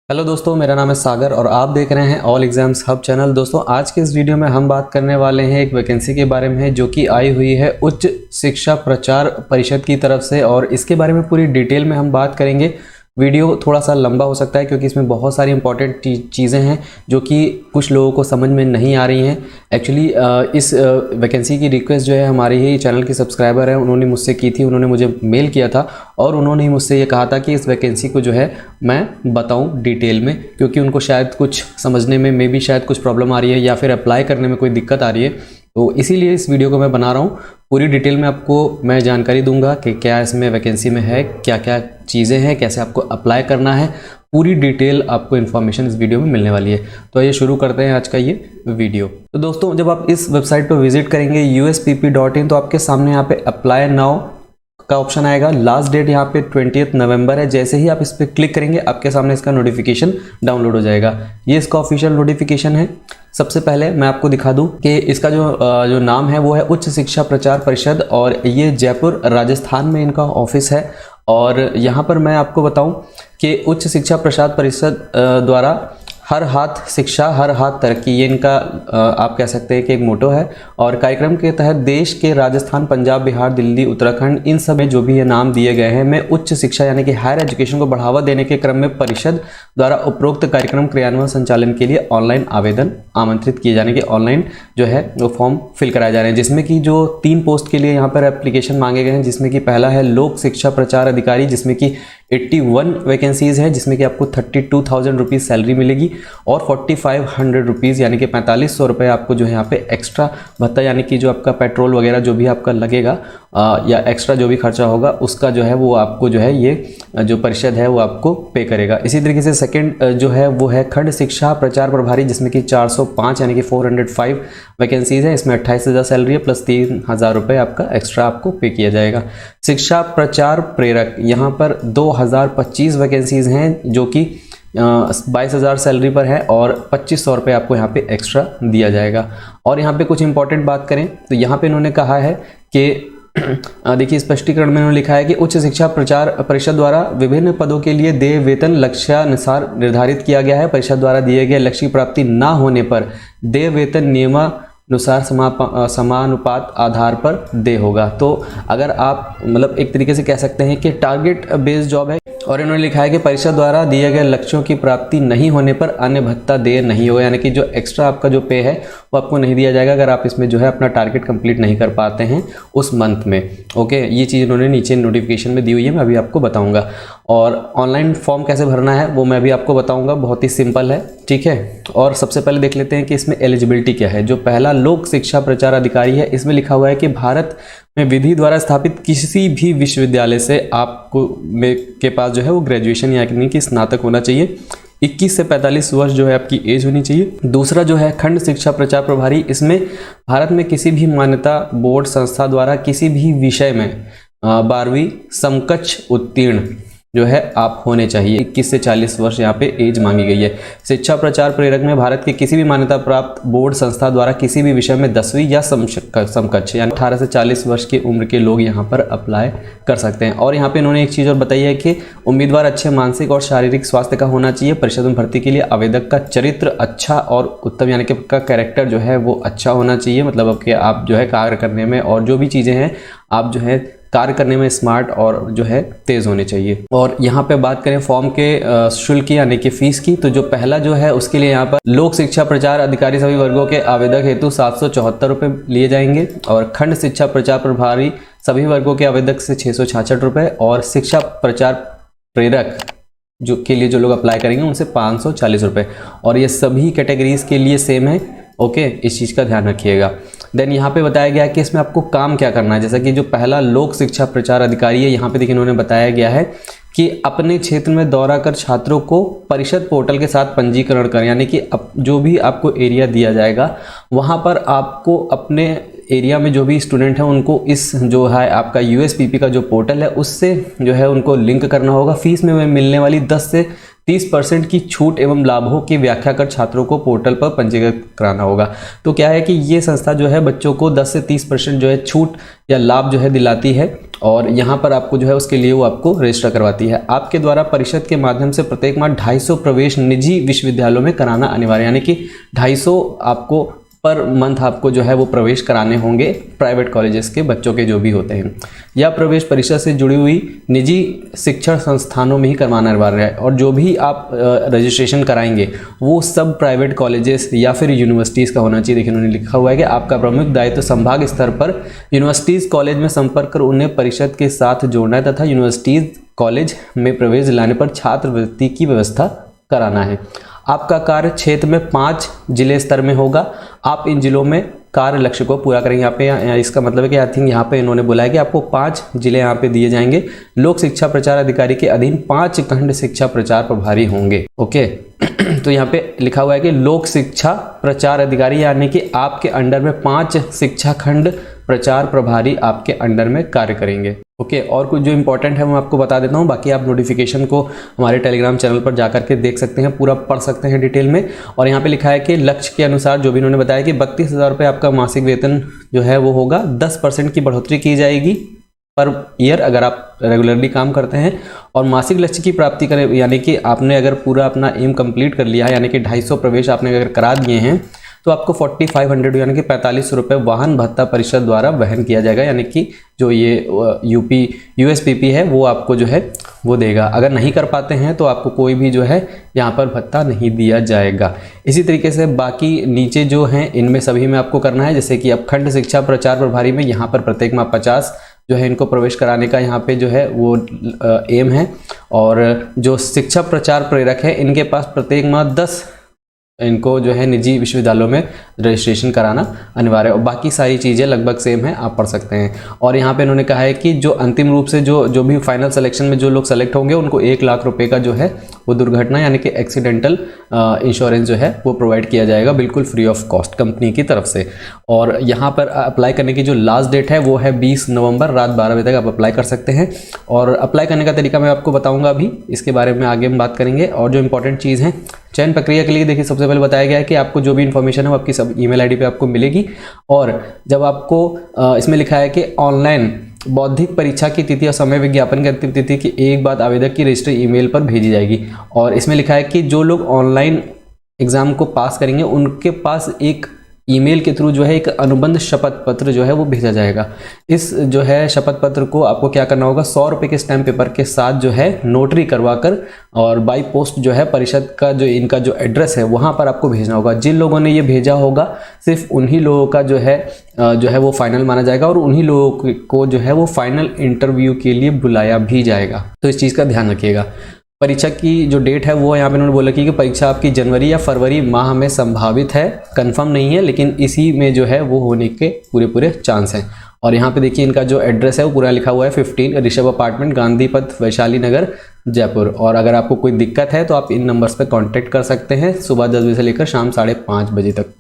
Hello दोस्तों, मेरा नाम है सागर और आप देख रहे हैं ऑल एग्जाम्स हब चैनल। दोस्तों, आज के इस वीडियो में हम बात करने वाले हैं एक वैकेंसी के बारे में जो कि आई हुई है उच्च शिक्षा प्रचार परिषद की तरफ से, और इसके बारे में पूरी डिटेल में हम बात करेंगे। वीडियो थोड़ा सा लंबा हो सकता है क्योंकि इसमें बहुत सारी इंपॉर्टेंट चीज़ें हैं जो कि कुछ लोगों को समझ में नहीं आ रही हैं। एक्चुअली इस वैकेंसी की रिक्वेस्ट जो है हमारे ही चैनल के सब्सक्राइबर हैं, उन्होंने मुझसे की थी, उन्होंने मुझे मेल किया था और उन्होंने ही मुझसे ये कहा था कि इस वैकेंसी को जो है मैं बताऊं डिटेल में, क्योंकि उनको शायद कुछ समझने में मे बी शायद कुछ प्रॉब्लम आ रही है या फिर अप्लाई करने में कोई दिक्कत आ रही है। तो इसीलिए इस वीडियो को मैं बना रहा हूँ। पूरी डिटेल में आपको मैं जानकारी दूंगा कि क्या इसमें वैकेंसी में है, क्या क्या चीज़ें हैं, कैसे आपको अप्लाई करना है। पूरी डिटेल आपको इन्फॉर्मेशन इस वीडियो में मिलने वाली है। तो आइए शुरू करते हैं आज का ये वीडियो। तो दोस्तों, जब आप इस वेबसाइट पर विजिट करेंगे uspp.in, तो आपके सामने यहाँ पे अप्लाई नाउ का ऑप्शन आएगा। लास्ट डेट यहाँ पे 20 नवंबर है। जैसे ही आप इस पर क्लिक करेंगे आपके सामने इसका नोटिफिकेशन डाउनलोड हो जाएगा। ये इसका ऑफिशियल नोटिफिकेशन है। सबसे पहले मैं आपको दिखा दूं कि इसका जो नाम है वो है उच्च शिक्षा प्रचार परिषद, और ये जयपुर राजस्थान में इनका ऑफिस है। और यहाँ पर मैं आपको बताऊं कि उच्च शिक्षा प्रसार परिषद द्वारा हर हाथ शिक्षा हर हाथ तरक्की, ये इनका आप कह सकते हैं कि एक मोटो है। और कार्यक्रम के तहत देश के राजस्थान, पंजाब, बिहार, दिल्ली, उत्तराखंड, इन सब में जो भी ये नाम दिए गए हैं, में उच्च शिक्षा यानी कि हायर एजुकेशन को बढ़ावा देने के क्रम में परिषद द्वारा उपरोक्त कार्यक्रम क्रियान्वयन संचालन के लिए ऑनलाइन आवेदन आमंत्रित किए जाने के ऑनलाइन जो है वो फॉर्म फिल कराए जा रहे हैं, जिसमें कि जो 3 पोस्ट के लिए यहाँ पर एप्लीकेशन मांगे गए हैं, जिसमें कि पहला है लोक शिक्षा प्रचार अधिकारी, जिसमें कि 81 वैकेंसीज हैं, जिसमें कि आपको 32,000 रुपीज़ सैलरी मिलेगी और 4500 रुपीज़ यानी कि 4500 रुपये आपको जो है यहाँ पे एक्स्ट्रा भत्ता, यानी कि जो आपका पेट्रोल वगैरह जो भी आपका लगेगा या एक्स्ट्रा जो भी खर्चा होगा उसका जो है वो आपको जो है ये जो परिषद है वो आपको पे करेगा। इसी तरीके से सेकंड जो है वो है खंड शिक्षा प्रचार प्रभारी, जिसमें कि 405 यानी कि 405 वैकेंसीज है। इसमें 28,000 सैलरी है प्लस 3,000 रुपये आपका एक्स्ट्रा आपको पे किया जाएगा। शिक्षा प्रचार प्रेरक, यहाँ पर 2025 वैकेंसीज हैं जो कि 22,000 सैलरी पर है और 2500 रुपये आपको यहाँ पे एक्स्ट्रा दिया जाएगा। और यहाँ पे कुछ इंपॉर्टेंट बात करें तो यहाँ पे इन्होंने कहा है कि देखिए स्पष्टीकरण में उन्होंने लिखा है कि उच्च शिक्षा प्रचार परिषद द्वारा विभिन्न पदों के लिए देय वेतन लक्ष्यानुसार निर्धारित किया गया है। परिषद द्वारा दिए गए लक्ष्य की प्राप्ति न होने पर देय वेतन नियमानुसार समानुपात आधार पर देय होगा। तो अगर आप मतलब एक तरीके से कह सकते हैं कि टारगेट बेस्ड जॉब है। और इन्होंने लिखा है कि परिषद द्वारा दिए गए लक्ष्यों की प्राप्ति नहीं होने पर अन्य भत्ता देय नहीं होगा, यानी कि जो एक्स्ट्रा आपका जो पे है वो आपको नहीं दिया जाएगा अगर आप इसमें जो है अपना टारगेट कंप्लीट नहीं कर पाते हैं उस मंथ में। ओके, ये चीज़ इन्होंने नीचे नोटिफिकेशन में दी हुई है, मैं अभी आपको बताऊंगा। और ऑनलाइन फॉर्म कैसे भरना है वो मैं अभी आपको बताऊंगा, बहुत ही सिंपल है, ठीक है। और सबसे पहले देख लेते हैं कि इसमें एलिजिबिलिटी क्या है। जो पहला लोक शिक्षा प्रचार अधिकारी है, इसमें लिखा हुआ है कि भारत में विधि द्वारा स्थापित किसी भी विश्वविद्यालय से आपको के पास जो है वो ग्रेजुएशन यानी कि स्नातक होना चाहिए। 21 से 45 वर्ष जो है आपकी एज होनी चाहिए। दूसरा जो है खंड शिक्षा प्रचार प्रभारी, इसमें भारत में किसी भी मान्यता बोर्ड संस्था द्वारा किसी भी विषय में 12वीं समकक्ष उत्तीर्ण जो है आप होने चाहिए। 21 से 40 वर्ष यहाँ पे एज मांगी गई है। शिक्षा प्रचार प्रेरक में भारत के किसी भी मान्यता प्राप्त बोर्ड संस्था द्वारा किसी भी विषय में 10वीं या समकक्ष यानी 18 से 40 वर्ष की उम्र के लोग यहाँ पर अप्लाई कर सकते हैं। और यहाँ पे इन्होंने एक चीज़ और बताई है कि उम्मीदवार अच्छे मानसिक और शारीरिक स्वास्थ्य का होना चाहिए। परिषद में भर्ती के लिए आवेदक का चरित्र अच्छा और उत्तम यानी कि का कैरेक्टर जो है वो अच्छा होना चाहिए, मतलब कि आप जो है कार्य करने में और जो भी चीज़ें हैं आप जो है कार्य करने में स्मार्ट और जो है तेज होने चाहिए। और यहाँ पे बात करें फॉर्म के शुल्क यानी कि फीस की, तो जो पहला जो है उसके लिए यहाँ पर लोक शिक्षा प्रचार अधिकारी सभी वर्गों के आवेदक हेतु 774 रुपये लिए जाएंगे। और खंड शिक्षा प्रचार प्रभारी सभी वर्गों के आवेदक से 666 रुपये, और शिक्षा प्रचार प्रेरक जो के लिए जो लोग अप्लाई करेंगे उनसे 540 रुपये। और ये सभी कैटेगरीज के लिए सेम है। ओके, इस चीज़ का ध्यान रखिएगा। देन यहाँ पे बताया गया है कि इसमें आपको काम क्या करना है। जैसा कि जो पहला लोक शिक्षा प्रचार अधिकारी है, यहाँ पे देखिए इन्होंने बताया गया है कि अपने क्षेत्र में दौरा कर छात्रों को परिषद पोर्टल के साथ पंजीकरण करें, यानी कि जो भी आपको एरिया दिया जाएगा वहाँ पर आपको अपने एरिया में जो भी स्टूडेंट हैं उनको इस जो है आपका USPP का जो पोर्टल है उससे जो है उनको लिंक करना होगा। फीस में मिलने वाली 10 से 30% की छूट एवं लाभों की व्याख्या कर छात्रों को पोर्टल पर पंजीकृत कराना होगा। तो क्या है कि ये संस्था जो है बच्चों को 10 से 30% जो है छूट या लाभ जो है दिलाती है, और यहाँ पर आपको जो है उसके लिए वो आपको रजिस्टर करवाती है। आपके द्वारा परिषद के माध्यम से प्रत्येक माह 250 प्रवेश निजी विश्वविद्यालयों में कराना अनिवार्य, यानी कि 250 आपको पर मंथ आपको जो है वो प्रवेश कराने होंगे प्राइवेट कॉलेजेस के बच्चों के जो भी होते हैं, या प्रवेश परिषद से जुड़ी हुई निजी शिक्षण संस्थानों में ही करवाना अनिवार्य है। और जो भी आप रजिस्ट्रेशन कराएंगे वो सब प्राइवेट कॉलेजेस या फिर यूनिवर्सिटीज़ का होना चाहिए। देखिए उन्होंने लिखा हुआ है कि आपका प्रमुख दायित्व संभाग स्तर पर यूनिवर्सिटीज़ कॉलेज में संपर्क कर उन्हें परिषद के साथ जोड़ना है तथा यूनिवर्सिटीज़ कॉलेज में प्रवेश दिलाने पर छात्रवृत्ति की व्यवस्था कराना है। आपका कार्य क्षेत्र में 5 जिले स्तर में होगा। आप इन जिलों में कार्य लक्ष्य को पूरा करेंगे। यहाँ पे इसका मतलब है कि आई थिंक यहाँ पे इन्होंने बोला है कि आपको 5 जिले यहाँ पे दिए जाएंगे। लोक शिक्षा प्रचार अधिकारी के अधीन 5 खंड शिक्षा प्रचार प्रभारी होंगे। ओके तो यहाँ पे लिखा हुआ है कि लोक शिक्षा प्रचार अधिकारी, यानी कि आपके अंडर में 5 शिक्षा खंड प्रचार प्रभारी आपके अंडर में कार्य करेंगे। ओके और कुछ जो इंपॉर्टेंट है मैं आपको बता देता हूँ, बाकी आप नोटिफिकेशन को हमारे टेलीग्राम चैनल पर जाकर के देख सकते हैं, पूरा पढ़ सकते हैं डिटेल में। और यहाँ पे लिखा है कि लक्ष्य के अनुसार जो भी इन्होंने बताया कि 32,000 रुपये आपका मासिक वेतन जो है वो होगा। 10% की बढ़ोतरी की जाएगी पर ईयर अगर आप रेगुलरली काम करते हैं, और मासिक लक्ष्य की प्राप्ति करें, यानी कि आपने अगर पूरा अपना एम कंप्लीट कर लिया है, यानी कि 250 प्रवेश आपने अगर करा दिए हैं, तो आपको 4500 यानी कि 4500 रुपये वाहन भत्ता परिषद द्वारा वहन किया जाएगा, यानी कि जो ये यूएसपीपी है वो आपको जो है वो देगा। अगर नहीं कर पाते हैं तो आपको कोई भी जो है यहाँ पर भत्ता नहीं दिया जाएगा। इसी तरीके से बाकी नीचे जो हैं इनमें सभी में आपको करना है, जैसे कि अब खंड शिक्षा प्रचार प्रभारी में यहाँ पर प्रत्येक माह 50 जो है इनको प्रवेश कराने का यहाँ पे जो है वो एम है। और जो शिक्षा प्रचार प्रेरक है इनके पास प्रत्येक माह 10 इनको जो है निजी विश्वविद्यालयों में रजिस्ट्रेशन कराना अनिवार्य है। और बाकी सारी चीज़ें लगभग सेम है, आप पढ़ सकते हैं। और यहाँ पे इन्होंने कहा है कि जो अंतिम रूप से जो भी फाइनल सिलेक्शन में जो लोग सेलेक्ट होंगे उनको 1 लाख रुपए का जो है वो दुर्घटना यानी कि एक्सीडेंटल इंश्योरेंस जो है वो प्रोवाइड किया जाएगा बिल्कुल फ्री ऑफ कॉस्ट कंपनी की तरफ से। और यहाँ पर अप्लाई करने की जो लास्ट डेट है वो है 20 नवंबर रात 12 बजे तक आप अप्लाई कर सकते हैं। और अप्लाई करने का तरीका मैं आपको बताऊँगा अभी, इसके बारे में आगे हम बात करेंगे। और जो इंपॉर्टेंट चीज़ है चयन प्रक्रिया के लिए, देखिए सबसे पहले बताया गया है कि आपको जो भी इन्फॉर्मेशन है वो आपकी सब ईमेल आईडी पे आपको मिलेगी। और जब आपको इसमें लिखा है कि ऑनलाइन बौद्धिक परीक्षा की तिथि और समय विज्ञापन की अंतिम तिथि की एक बाद आवेदक की रजिस्टर ईमेल पर भेजी जाएगी। और इसमें लिखा है कि जो लोग ऑनलाइन एग्जाम को पास करेंगे उनके पास एक ईमेल के थ्रू जो है एक अनुबंध शपथ पत्र जो है वो भेजा जाएगा। इस जो है शपथ पत्र को आपको क्या करना होगा, 100 रुपये के स्टैम्प पेपर के साथ जो है नोटरी करवाकर और बाई पोस्ट जो है परिषद का जो इनका जो एड्रेस है वहाँ पर आपको भेजना होगा। जिन लोगों ने ये भेजा होगा सिर्फ उन्हीं लोगों का जो है वो फाइनल माना जाएगा, और उन्हीं लोगों को जो है वो फाइनल इंटरव्यू के लिए बुलाया भी जाएगा। तो इस चीज़ का ध्यान रखिएगा। परीक्षा की जो डेट है वो यहाँ पे उन्होंने बोला कि परीक्षा आपकी जनवरी या फरवरी माह में संभावित है, कंफर्म नहीं है, लेकिन इसी में जो है वो होने के पूरे चांस हैं। और यहाँ पे देखिए इनका जो एड्रेस है वो पूरा लिखा हुआ है, 15 ऋषभ अपार्टमेंट, गांधी पथ, वैशाली नगर, जयपुर। और अगर आपको कोई दिक्कत है तो आप इन नंबर्स पे कांटेक्ट कर सकते हैं सुबह 10 बजे से लेकर शाम 5:30 बजे तक।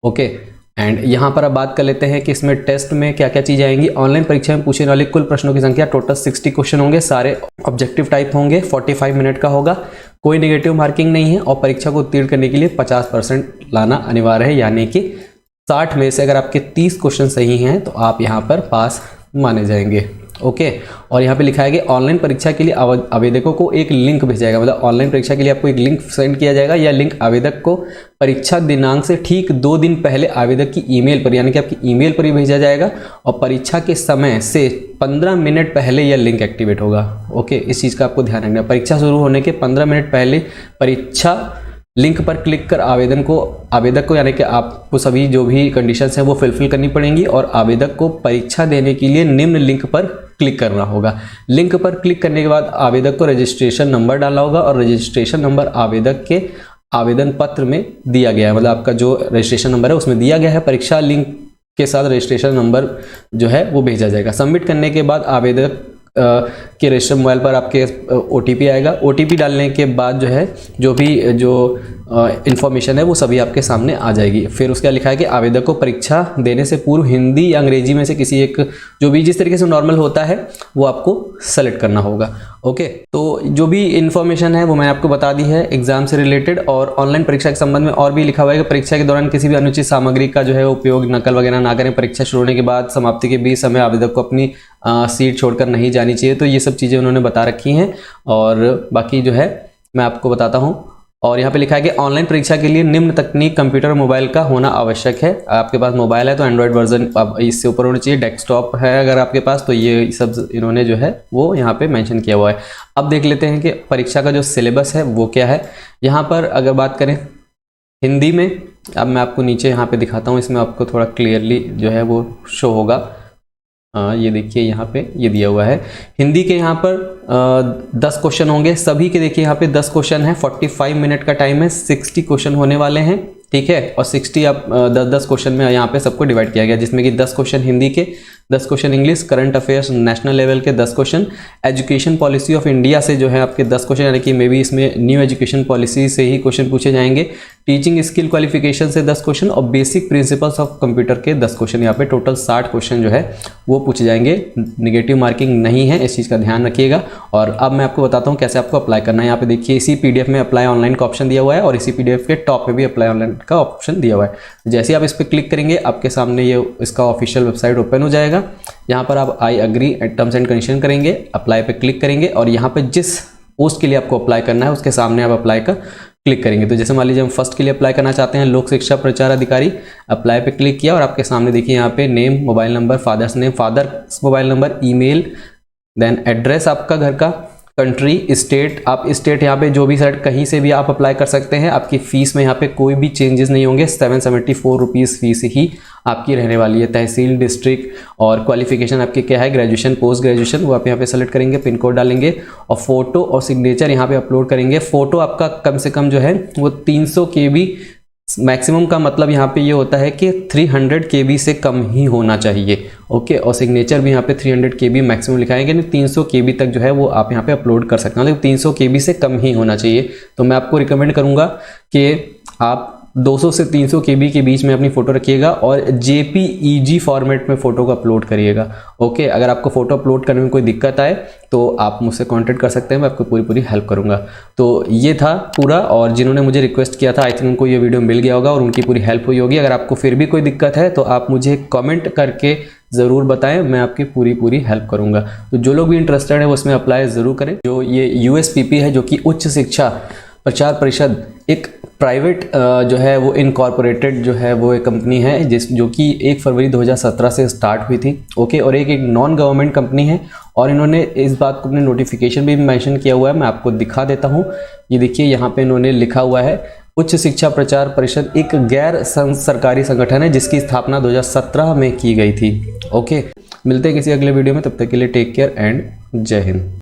ओके एंड यहाँ पर अब बात कर लेते हैं कि इसमें टेस्ट में क्या क्या चीज़ें आएंगी। ऑनलाइन परीक्षा में पूछने वाले कुल प्रश्नों की संख्या टोटल 60 क्वेश्चन होंगे, सारे ऑब्जेक्टिव टाइप होंगे, 45 मिनट का होगा, कोई नेगेटिव मार्किंग नहीं है। और परीक्षा को उत्तीर्ण करने के लिए 50% लाना अनिवार्य है, यानी कि 60 में से अगर आपके 30 क्वेश्चन सही हैं तो आप यहाँ पर पास माने जाएंगे। ओके और यहाँ पे लिखा है कि ऑनलाइन परीक्षा के लिए आवेदकों को एक लिंक भेजा जाएगा, मतलब ऑनलाइन परीक्षा के लिए आपको एक लिंक सेंड किया जाएगा। यह लिंक आवेदक को परीक्षा दिनांक से ठीक 2 दिन पहले आवेदक की ईमेल पर, यानी कि आपकी ईमेल पर ही भेजा जाएगा, और परीक्षा के समय से 15 मिनट पहले यह लिंक एक्टिवेट होगा। ओके इस चीज़ का आपको ध्यान रखना है। परीक्षा शुरू होने के 15 मिनट पहले परीक्षा लिंक पर क्लिक कर आवेदक को यानी कि आपको सभी जो भी कंडीशंस हैं वो फिलफिल करनी पड़ेंगी, और आवेदक को परीक्षा देने के लिए निम्न लिंक पर क्लिक करना होगा। लिंक पर क्लिक करने के बाद आवेदक को रजिस्ट्रेशन नंबर डालना होगा, और रजिस्ट्रेशन नंबर आवेदक के आवेदन पत्र में दिया गया है, मतलब आपका जो रजिस्ट्रेशन नंबर है उसमें दिया गया है। परीक्षा लिंक के साथ रजिस्ट्रेशन नंबर जो है वो भेजा जाएगा। सबमिट करने के बाद आवेदक के रजिस्टर मोबाइल पर आपके OTP आएगा। OTP डालने के बाद जो है जो इन्फॉर्मेशन है वो सभी आपके सामने आ जाएगी। फिर उसके लिखा है कि आवेदक को परीक्षा देने से पूर्व हिंदी या अंग्रेजी में से किसी एक, जो भी जिस तरीके से नॉर्मल होता है वो आपको सेलेक्ट करना होगा। ओके, तो जो भी इन्फॉर्मेशन है वो मैंने आपको बता दी है एग्जाम से रिलेटेड। और ऑनलाइन परीक्षा के संबंध में और भी लिखा हुआ है कि परीक्षा के दौरान किसी भी अनुचित सामग्री का जो है उपयोग, नकल वगैरह ना करें। परीक्षा शुरू होने के बाद समाप्ति के बीच समय आवेदक को अपनी सीट छोड़कर नहीं जानी चाहिए। तो ये सब चीज़ें उन्होंने बता रखी हैं। और बाकी जो है मैं आपको बताता हूँ। और यहाँ पे लिखा है कि ऑनलाइन परीक्षा के लिए निम्न तकनीक कंप्यूटर और मोबाइल का होना आवश्यक है। आपके पास मोबाइल है तो एंड्रॉयड वर्जन इससे ऊपर होना चाहिए। डेस्कटॉप है अगर आपके पास तो ये सब इन्होंने जो है वो यहाँ पे मेंशन किया हुआ है। अब देख लेते हैं कि परीक्षा का जो सिलेबस है वो क्या है। यहाँ पर अगर बात करें हिंदी में, अब मैं आपको नीचे यहाँ पे दिखाता हूँ, इसमें आपको थोड़ा क्लियरली जो है वो शो होगा। ये देखिए यहाँ पे ये दिया हुआ है। हिंदी के यहाँ पर 10 क्वेश्चन होंगे सभी के। देखिए यहाँ पे 10 क्वेश्चन है, 45 मिनट का टाइम है, 60 क्वेश्चन होने वाले हैं, ठीक है। और 60 आप 10 क्वेश्चन में यहाँ पे सबको डिवाइड किया गया, जिसमें कि 10 क्वेश्चन हिंदी के, 10 question English, current affairs national level के 10 question, education policy of India से जो है आपके 10 क्वेश्चन, यानी कि मे बी इसमें न्यू एजुकेशन पॉलिसी से ही क्वेश्चन पूछे जाएंगे। टीचिंग स्किल क्वालिफिकेशन से 10 क्वेश्चन और बेसिक प्रिंसिपल्स ऑफ कंप्यूटर के 10 क्वेश्चन। यहाँ पे टोटल 60 क्वेश्चन जो है वो पूछे जाएंगे। नेगेटिव मार्किंग नहीं है, इस चीज़ का ध्यान रखिएगा। और अब मैं आपको बताता हूँ कैसे आपको अप्लाई करना है। यहाँ पे देखिए इसी PDF में अप्लाई ऑनलाइन का ऑप्शन दिया हुआ है और इसी PDF के टॉप पे भी अप्लाई ऑनलाइन का ऑप्शन दिया हुआ है। जैसे आप इस पर क्लिक करेंगे आपके सामने ये इसका ऑफिशियल वेबसाइट ओपन हो जाएगा। यहाँ पर आप I agree terms and condition करेंगे, अप्लाई पे क्लिक करेंगे और यहाँ पे जिस पोस्ट के लिए आपको अप्लाई करना है उसके सामने आप अप्लाई का क्लिक करेंगे। तो जैसे मान लीजिए हम फर्स्ट के लिए अप्लाई करना चाहते हैं, लोक शिक्षा प्रचार अधिकारी, अप्लाई पे क्लिक किया और आपके सामने देखिए यहाँ पे name, mobile number, father's name, father's mobile number, email, then address आपका घर का, कंट्री, स्टेट, आप स्टेट यहाँ पे जो भी सेट कहीं से भी आप अप्लाई कर सकते हैं। आपकी फ़ीस में यहाँ पे कोई भी चेंजेस नहीं होंगे, 774 रुपीज़ फीस ही आपकी रहने वाली है। तहसील, डिस्ट्रिक्ट और क्वालिफिकेशन आपकी क्या है, ग्रेजुएशन, पोस्ट ग्रेजुएशन, वो आप यहाँ पे सेलेक्ट करेंगे, पिन कोड डालेंगे और फोटो और सिग्नेचर यहाँ पे अपलोड करेंगे। फोटो आपका कम से कम जो है वो 300 KB मैक्सिमम का मतलब यहाँ पे ये होता है कि 300 KB से कम ही होना चाहिए। ओके, और सिग्नेचर भी यहाँ पे 300 KB मैक्सिमम लिखाएंगे, नहीं 300 KB तक जो है वो आप यहाँ पे अपलोड कर सकते हैं, लेकिन 300 KB से कम ही होना चाहिए। तो मैं आपको रिकमेंड करूँगा कि आप 200 से 300 KB के बीच में अपनी फ़ोटो रखिएगा और JPEG फॉर्मेट में फ़ोटो को अपलोड करिएगा। ओके, अगर आपको फ़ोटो अपलोड करने में कोई दिक्कत आए तो आप मुझसे कांटेक्ट कर सकते हैं, मैं आपको पूरी हेल्प करूंगा। तो ये था पूरा, और जिन्होंने मुझे रिक्वेस्ट किया था आई थिंक उनको ये वीडियो मिल गया होगा और उनकी पूरी हेल्प हुई होगी। अगर आपको फिर भी कोई दिक्कत है तो आप मुझे कमेंट करके ज़रूर बताएं, मैं आपकी पूरी हेल्प करूंगा। तो जो लोग भी इंटरेस्टेड है वो इसमें अप्लाई ज़रूर करें। जो ये USPP है, जो कि उच्च शिक्षा प्रचार परिषद, एक प्राइवेट जो है वो इनकॉर्पोरेटेड जो है वो एक कंपनी है जो कि 1 फरवरी 2017 से स्टार्ट हुई थी। ओके, और एक नॉन गवर्नमेंट कंपनी है और इन्होंने इस बात को अपने नोटिफिकेशन भी मेंशन किया हुआ है। मैं आपको दिखा देता हूँ, ये देखिए यहाँ पे इन्होंने लिखा हुआ है उच्च शिक्षा प्रचार परिषद एक गैर सरकारी संगठन है जिसकी स्थापना 2017 में की गई थी। ओके, मिलते हैं किसी अगले वीडियो में, तब तक के लिए टेक केयर एंड जय हिंद।